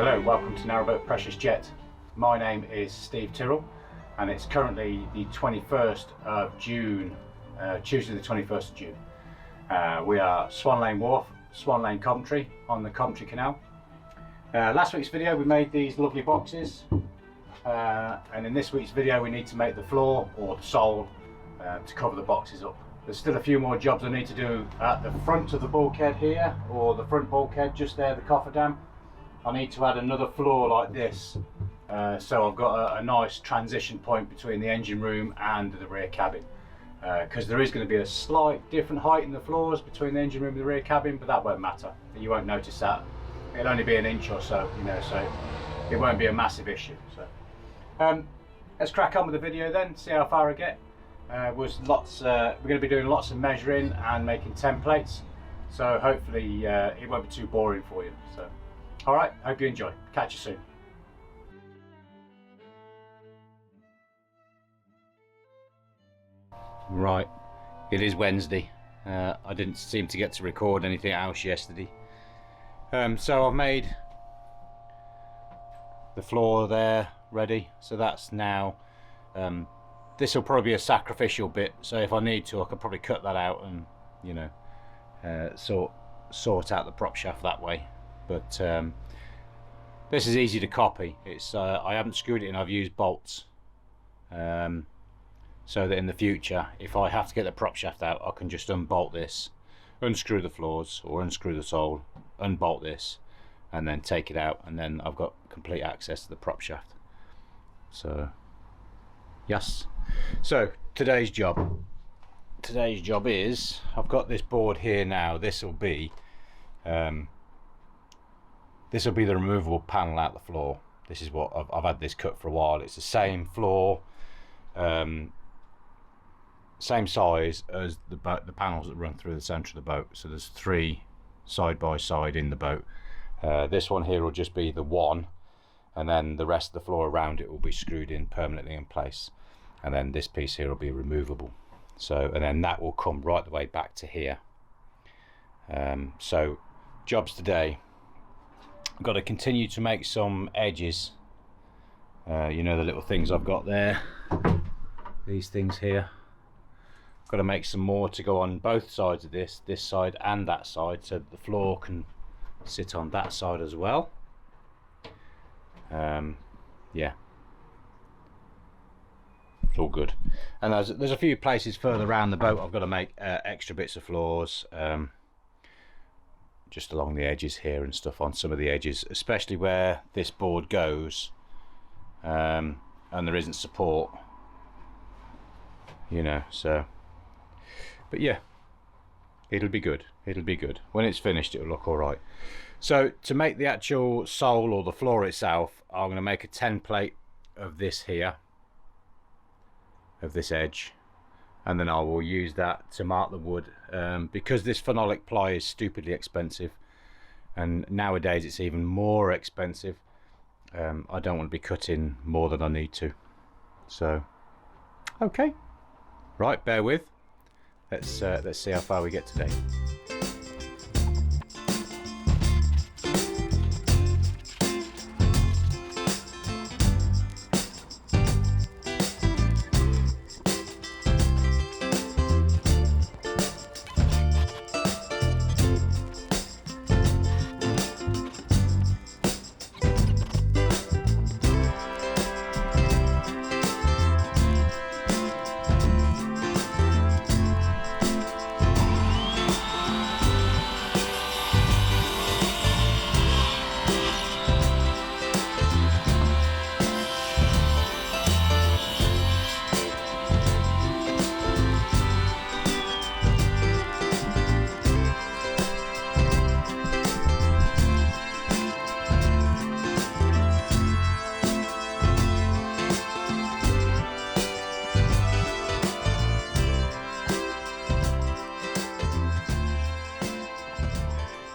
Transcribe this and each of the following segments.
Hello, welcome to Narrowboat Precious Jet. My name is Steve Tyrrell and it's currently the 21st of June, Tuesday the 21st of June. We are Swan Lane Wharf, Swan Lane Coventry, on the Coventry Canal. Last week's video we made these lovely boxes, and in this week's video we need to make the floor or the sole to cover the boxes up. There's still a few more jobs I need to do at the front of the bulkhead here, or the front bulkhead just there, the cofferdam. I need to add another floor like this, so I've got a nice transition point between the engine room and the rear cabin, because there is going to be a slight different height in the floors between the engine room and the rear cabin, but that won't matter. You won't notice that. It'll only be an inch or so, you know, so it won't be a massive issue. So let's crack on with the video then, see how far I get. We're going to be doing lots of measuring and making templates, so hopefully it won't be too boring for you. So alright, hope you enjoy. Catch you soon. Right, it is Wednesday. I didn't seem to get to record anything else yesterday. So I've made the floor there ready, so that's now this will probably be a sacrificial bit, so if I need to I could probably cut that out and, you know, sort out the prop shaft that way. But this is easy to copy. It's I haven't screwed it in, I've used bolts, so that in the future if I have to get the prop shaft out I can just unbolt this, unscrew the floors or unscrew the sole, unbolt this and then take it out, and then I've got complete access to the prop shaft. So yes, so today's job is, I've got this board here now. This will be the removable panel out the floor. This is what I've had this cut for a while. It's the same floor, same size as the panels that run through the centre of the boat. So there's 3 side by side in the boat. This one here will just be the one, and then the rest of the floor around it will be screwed in permanently in place, and then this piece here will be removable. So, and then that will come right the way back to here. So jobs today, I've got to continue to make some edges, you know, the little things I've got there, these things here. I've got to make some more to go on both sides of this side and that side, so that the floor can sit on that side as well. Yeah, it's all good. And there's a few places further around the boat I've got to make extra bits of floors, just along the edges here and stuff, on some of the edges, especially where this board goes, and there isn't support, you know. So, but yeah, it'll be good. It'll be good when it's finished. It'll look all right. So to make the actual sole or the floor itself, I'm going to make a template of this here, of this edge, and then I will use that to mark the wood, because this phenolic ply is stupidly expensive, and nowadays it's even more expensive. I don't want to be cutting more than I need to. So okay, right, bear with. Let's see how far we get today.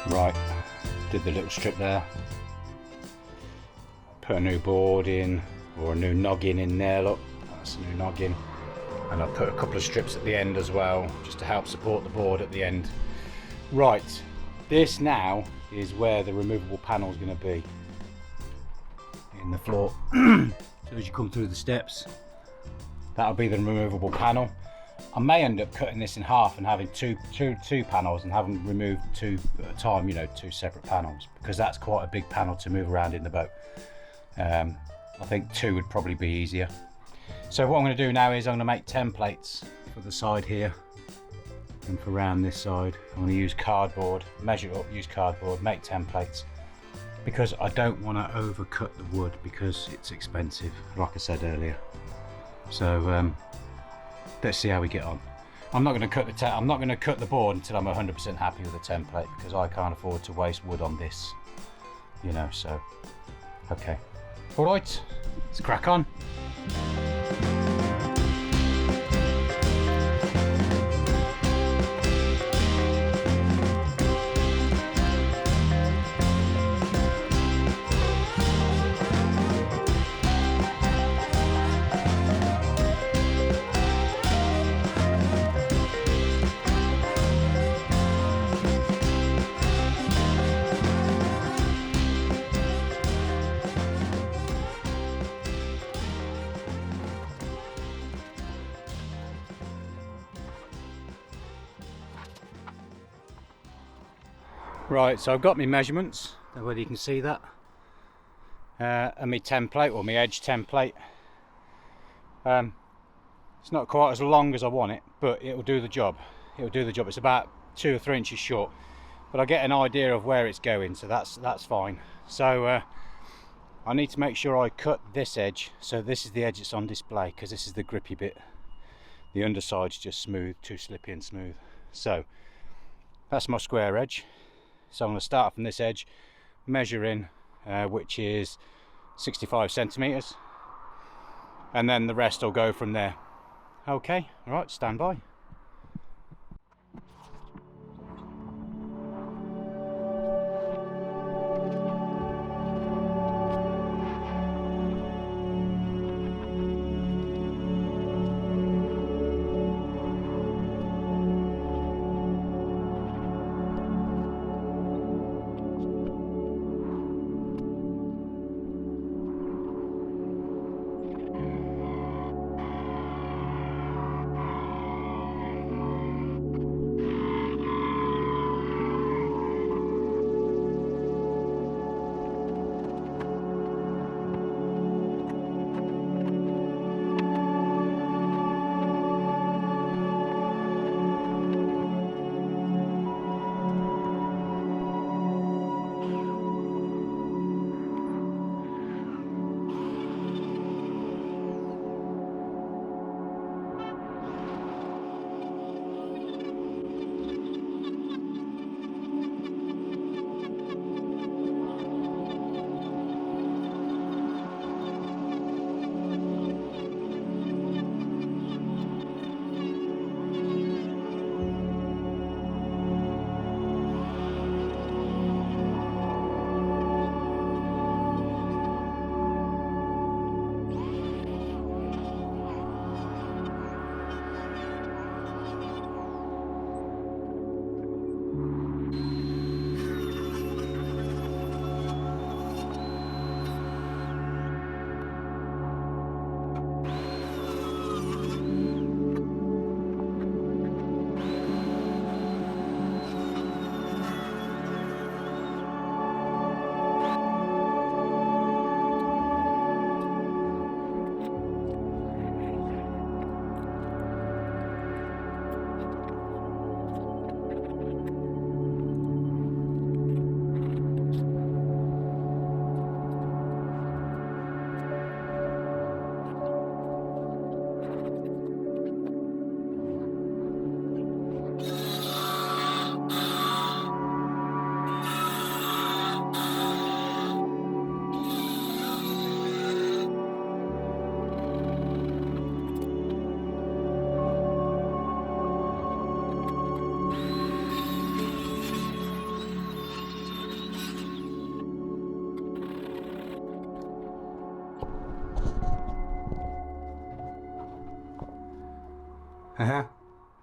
Right, did the little strip there, put a new board in, or a new noggin in there. Look, that's a new noggin, and I've put a couple of strips at the end as well, just to help support the board at the end. Right, this now is where the removable panel is going to be. in the floor. So as you come through the steps, that'll be the removable panel. I may end up cutting this in half and having two panels and having removed two at a time, you know, two separate panels, because that's quite a big panel to move around in the boat. I think two would probably be easier. So what I'm going to do now is I'm going to make templates for the side here and for around this side. I'm going to use cardboard, measure it up, use cardboard, make templates, because I don't want to overcut the wood because it's expensive, like I said earlier. So let's see how we get on. I'm not going to cut the board until I'm 100% happy with the template, because I can't afford to waste wood on this, you know. So okay, all right, let's crack on. Right, so I've got my measurements, I don't know whether you can see that, and my template, or my edge template. It's not quite as long as I want it, but it'll do the job. It'll do the job. It's about 2 or 3 inches short, but I get an idea of where it's going, so that's fine. So I need to make sure I cut this edge, so this is the edge that's on display, because this is the grippy bit. The underside's just smooth, too slippy and smooth. So that's my square edge. So I'm going to start from this edge, measure in, which is 65 centimeters, and then the rest will go from there. Okay, right, stand by.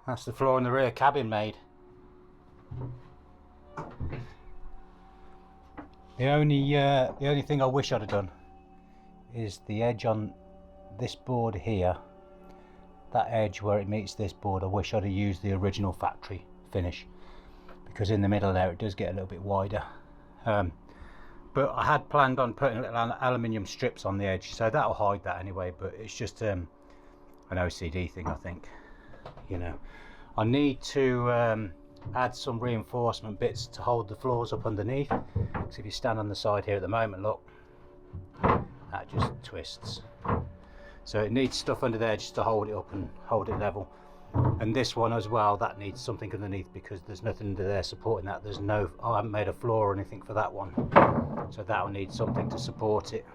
That's the floor in the rear cabin made. The only thing I wish I'd have done is the edge on this board here. That edge where it meets this board, I wish I'd have used the original factory finish, because in the middle there it does get a little bit wider. But I had planned on putting little aluminium strips on the edge, so that'll hide that anyway, but it's just an OCD thing, I think. You know, I need to add some reinforcement bits to hold the floors up underneath. So if you stand on the side here at the moment, look, that just twists. So it needs stuff under there just to hold it up and hold it level. And this one as well, that needs something underneath because there's nothing under there supporting that. There's no, I haven't made a floor or anything for that one, so that'll need something to support it.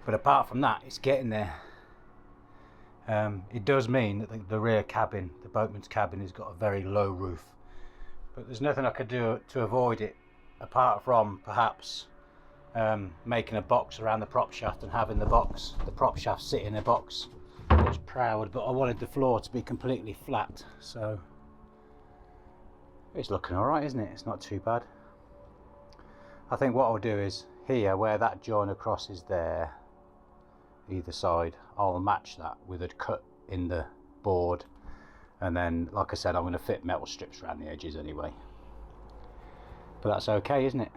But apart from that, it's getting there. It does mean that the rear cabin, the boatman's cabin, has got a very low roof, but there's nothing I could do to avoid it apart from perhaps making a box around the prop shaft and having the prop shaft sit in a box. It's proud, but I wanted the floor to be completely flat, so it's looking alright, isn't it? It's not too bad. I think what I'll do is here, where that joiner crosses there, either side, I'll match that with a cut in the board, and then, like I said, I'm going to fit metal strips around the edges anyway. But that's okay, isn't it?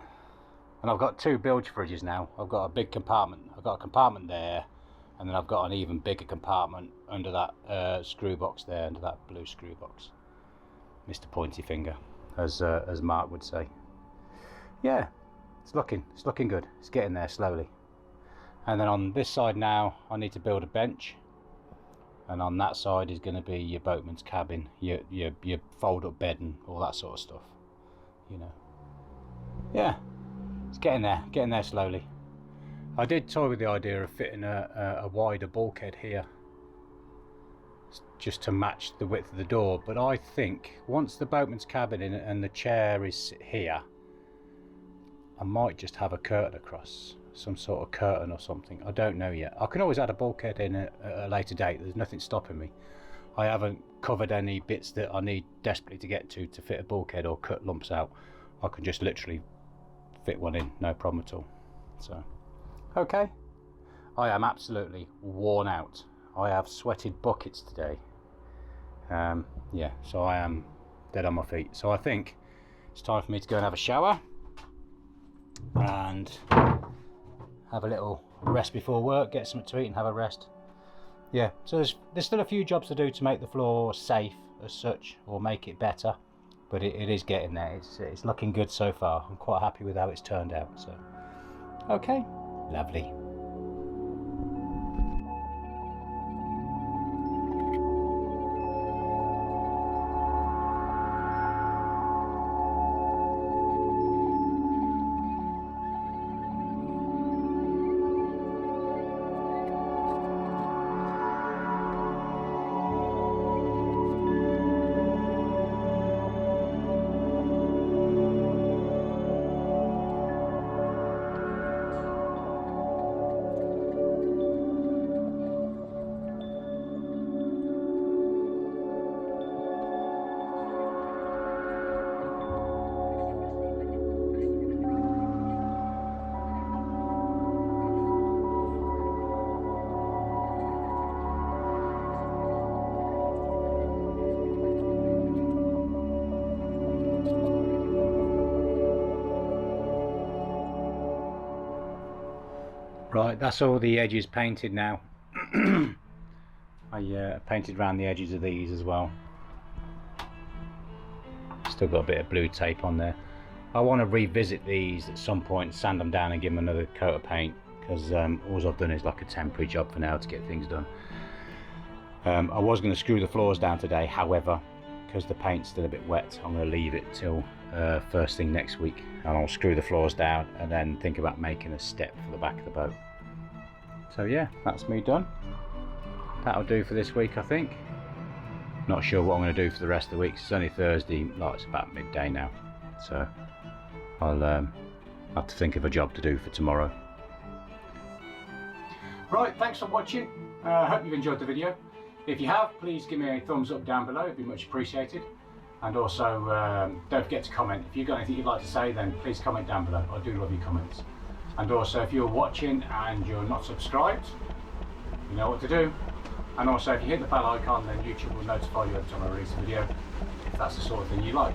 And I've got two bilge fridges now. I've got a big compartment. I've got a compartment there, and then I've got an even bigger compartment under that screw box there, under that blue screw box. Mr. Pointy Finger, as Mark would say. Yeah, it's looking good. It's getting there slowly. And then on this side now, I need to build a bench, and on that side is going to be your boatman's cabin, your fold-up bed and all that sort of stuff. You know, yeah, it's getting there slowly. I did toy with the idea of fitting a wider bulkhead here, just to match the width of the door, but I think once the boatman's cabin in and the chair is here, I might just have a curtain across, some sort of curtain or something. I don't know yet. I can always add a bulkhead in at a later date. There's nothing stopping me. I haven't covered any bits that I need desperately to get to fit a bulkhead or cut lumps out. I can just literally fit one in, no problem at all. So okay, I am absolutely worn out. I have sweated buckets today. Yeah, so I am dead on my feet. So I think it's time for me to go and have a shower and have a little rest before work, get something to eat and have a rest. Yeah, so there's still a few jobs to do to make the floor safe as such, or make it better, but it is getting there. It's looking good so far. I'm quite happy with how it's turned out. So okay, lovely. Right, that's all the edges painted now. I painted around the edges of these as well. Still got a bit of blue tape on there. I want to revisit these at some point, sand them down and give them another coat of paint, because all I've done is like a temporary job for now to get things done. I was going to screw the floors down today, however, because the paint's still a bit wet, I'm going to leave it till first thing next week, and I'll screw the floors down and then think about making a step for the back of the boat. So yeah, that's me done. That'll do for this week, I think. Not sure what I'm going to do for the rest of the week. It's only Thursday, like it's about midday now, so I'll have to think of a job to do for tomorrow. Right, thanks for watching. I hope you've enjoyed the video. If you have, please give me a thumbs up down below, it'd be much appreciated. And also don't forget to comment. If you've got anything you'd like to say, then please comment down below. I do love your comments. And also, if you're watching and you're not subscribed, you know what to do. And also, if you hit the bell icon, then YouTube will notify you every time I release a video, if that's the sort of thing you like.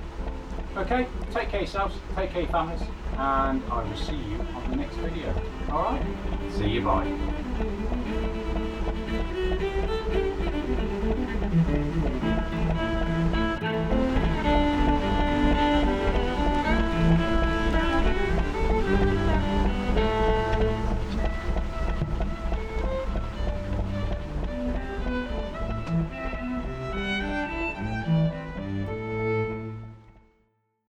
Okay, take care of yourselves, take care of your families, and I will see you on the next video. Alright? See you, bye.